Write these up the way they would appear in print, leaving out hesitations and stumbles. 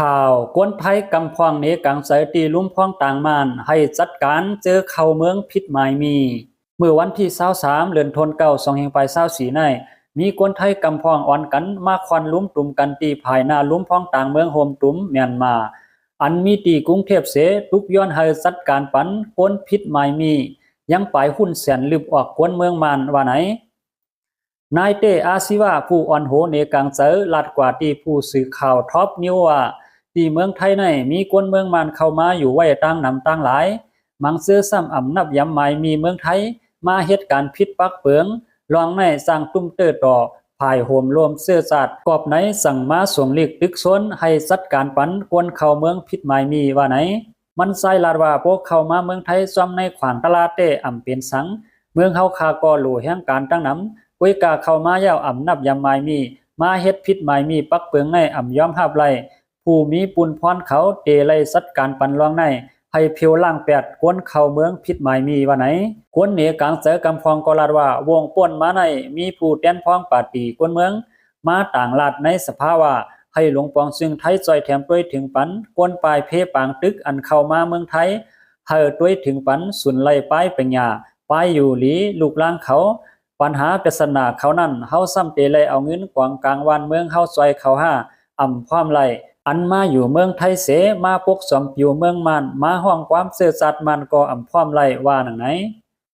ข่าวกวนไทยกำพองเนกังใสตีลุ่มพองต่างมานให้จัดการเจอเข้าเมืองพิษหมายมีเมื่อวันที่23เดือนธันวาคม2524ในมีกวนไทยกำพองอ่อนกันมาควันลุ่มตุ่มกันตีภายหน้าลุ่มพองต่างเมืองโฮมตุ่มเมียนมาอันมีตีกรุงเทพเสทุกย้อนให้จัดการปันกวนพิษหมายมียังปลายหุ้นแสนลืบออกกวนเมืองมานว่าไหนนายเตอาศิวะผู้อ่อนโหเนกังเซอลัดกว่าที่ผู้สื่อข่าวท็อปนิวว่าที่เมืองไทยในมีคนเมืองมานเข้ามาอยู่ไว้ตั้งนำตั้งหลายมังเสื้อซ้ำอำนับย้ำหมายมีเมืองไทยมาเหตุการณ์ผิดปักเปิงลองในสร้างตุ้มเตอต่อภายโหมรวมเสื้อจัดกอบไหนสั่งมาสวงลีกตึกซ้นให้จัดการปันกวนเข้าเมืองผิดหมายมีว่าไหนมันใส่ลาดว่าพวกเข้ามาเมืองไทยซ้อมในขวางตลาดเตอำเป็นสังเมืองเฮาคากอหลู่แห่งการตั้งนำวยกาเข้ามายาวอำนับยำหมายมีมาเฮ็ดผิดหมายมีปักเปิงในอำยอมหับไลผู้มีปุนพรเขาเตไลสัดการปันรองในให้เพียวล่าง8กวนเข้าเมืองผิดหมายมีว่าไหนกวนเหนือกลางเสกำฟองกลาดว่าวงป่นมาในมีผู้แต้นพองปาตีกวนเมืองมาต่างลาดในสภาวะให้หลวงปองซึ่งไทยจอยแถมด้วยถึงปันกวนปลายเพปางตึกอันเข้ามาเมืองไทยให้ด้วยถึงปันสุนไลป้ายปัญญาป้ายอยู่หลีลูกล่างเขาปัญหาปริศนาเขานั่นเฮาซ้ำเตเลยเอาเงินกวางกลางวันเมืองเฮาซอยเขา5อำความไลอันมาอยู่เมืองไทยเสมาปกสมอยู่เมืองมันมาห้องความเสื่อจัดมันก็อำความไลว่าหนังไหน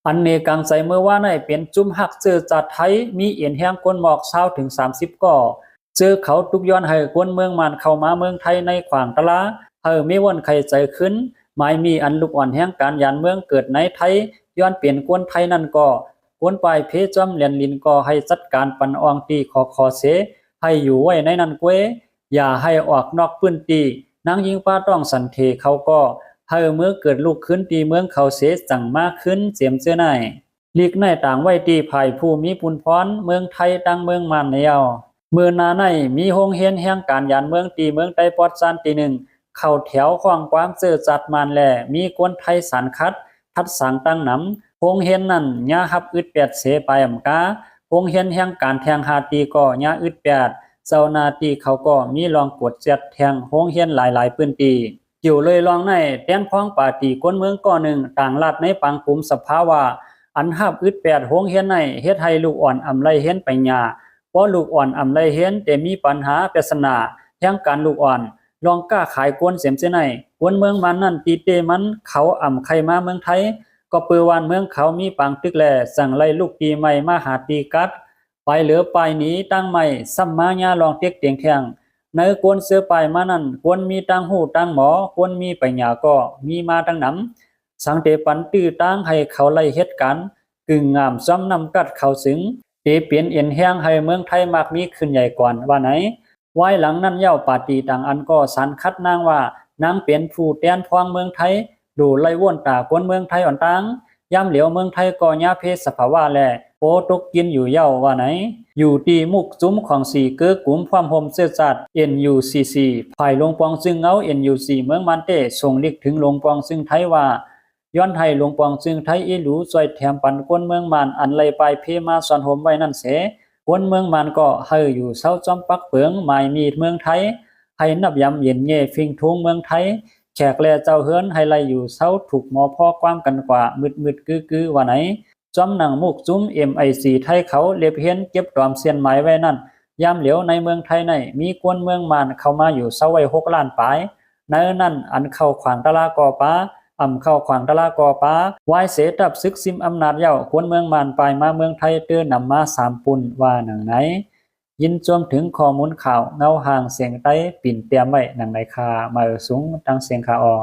อันเนกังใสเมื่อว่าในเป็นจุ่มหักเสื่อจัดไทยมีเอียนแห้งก้นหมอก20ถึง30ก่อเจอเขาทุกย้อนให้ก้นเมืองมันเข้ามาเมืองไทยในขวางตะลามีวันใครใจขึ้นหมายมีอันลูกอ่อนแห้งการยานเมืองเกิดในไทยย้อนเปลี่ยนก้นไทยนั่นก็กวนปลายเพจอมเลียนลินก็ให้จัดการปันอองตีขอเสให้อยู่ไว้ในนั้นเกวอย่าให้ออกนอกพื้นตีนางยิงป้าต้องสันเทเขาก็ให้เมื่อเกิดลูกขึ้นตีเมืองเขาเสสั่งมากขึ้นเสียมเสื้อในลีกในต่างไว้ตีภายผู้มีปุนพรเมืองไทยตั้งเมืองมันเนียวเมื่อนาในมีโฮงเฮียนแห่งการยานเมืองตีเมืองใต้ปอดซานตีหนึ่งเข้าแถวข้องความเสื่อจัดมันแลมีกวนไทยสันคัดทัดสังตั้งนำโฮงเฮียนนั่นญาฮับอึด8เสไปอำกาโฮงเฮียนแห่งการแทงหาตีก็ญาอึด8เจ้านาตีเขาก็มีลองกดเจ็ดแทงโฮงเฮียนหลายพื้นที่อยู่เลยลองในแต้นพ้องป่าตีก้นเมืองก่อหนึ่งต่างลาดในปังกลุ่มสภาวะอันฮับอึด8โฮงเฮียนในเฮ็ดให้ลูกอ่อนอำไลเฮียนไปญาเพราะลูกอ่อนอำไลเฮียนแต่มีปัญหาปริศนาแห่งการลูกอ่อนลองกล้าขายกวนเสียมเสในกวนเมืองมันนั่นตีเตมันเขาอ่ำใครมาเมืองไทยก็เปือวันเมืองเขามีปังตึกแลสั่งไล่ลูกตีใหม่มาหาตีกัดไปเหลือไปหนีตั้งใหม่ซ้ำมาญาลองเต็กเตียงแทงในกวนเสือไปมานั่นกวนมีตั้งหูตั้งหมอกวนมีปัญญาก็มีมาตั้งนำสังเตปันตื้อตั้งให้เขาไล่เหตุการณ์กึ่งงามซ้ำนำกัดเขาสึงเตเปลี่ยนเอ็นแห้งให้เมืองไทยมากมีขึ้นใหญ่กว่าว่าไหนไว้หลังนั้นเย้าปาตีต่างอันก็สันคัดนางว่านางเป็นผู้แต้นพวงเมืองไทยดูไล่ว่นตาคนเมืองไทยอ่อนตังย่ำเหลียวเมืองไทยก็ญาเพศสภาวะแลโปตกกินอยู่เย้าว่าไหนอยู่ตีมุกจุ้มของสีเกือกลุ่มความโฮมเสื้อจัด NUCC ภายลงปองซึ่งเอา NUC เมืองมันเตส่งลิกถึงลงปองซึ่งไทยว่าย้อนไทยลงปองซึ่งไทยอีหลูซอยแถมปันคนเมืองมันอันไล่ไปเพมาสอนโฮมไว้นั่นเสคนเมืองมันก็ให้อยู่เศร้าจอมปักเปิงหมายมีดเมืองไทยให้นับยำเย็นเย่ฟิงทุงเมืองไทยแขกแลเจ้าเฮือนให้ไล่อยู่เศร้าถูกหมอพ่อความกันกว่ามืดกือว่าไหนจอมหนังมุกจุ้ม MIC ไทยเขาเลียบเฮียนเก็บตอมเสียนหมายไว้นั่นยามเหลียวในเมืองไทยในมีกวนเมืองมันเข้ามาอยู่เศร้าไว้6ล้านปลายในนั่นอันเข้าขวางตะลากอป้าเข้าขวางตะลากอป้าวายเสตับซึกซิมอำนาจเย้ากวนเมืองมันปลายมาเมืองไทยเตื้อนำมา3ปุ่นว่าหนังไหนยินจมถึงข้อมูลข่าวเงาห่างเสียงใต้ปิ่นเตรียมไว้หนังไหนคามาสูงตั้งเสียงคาออ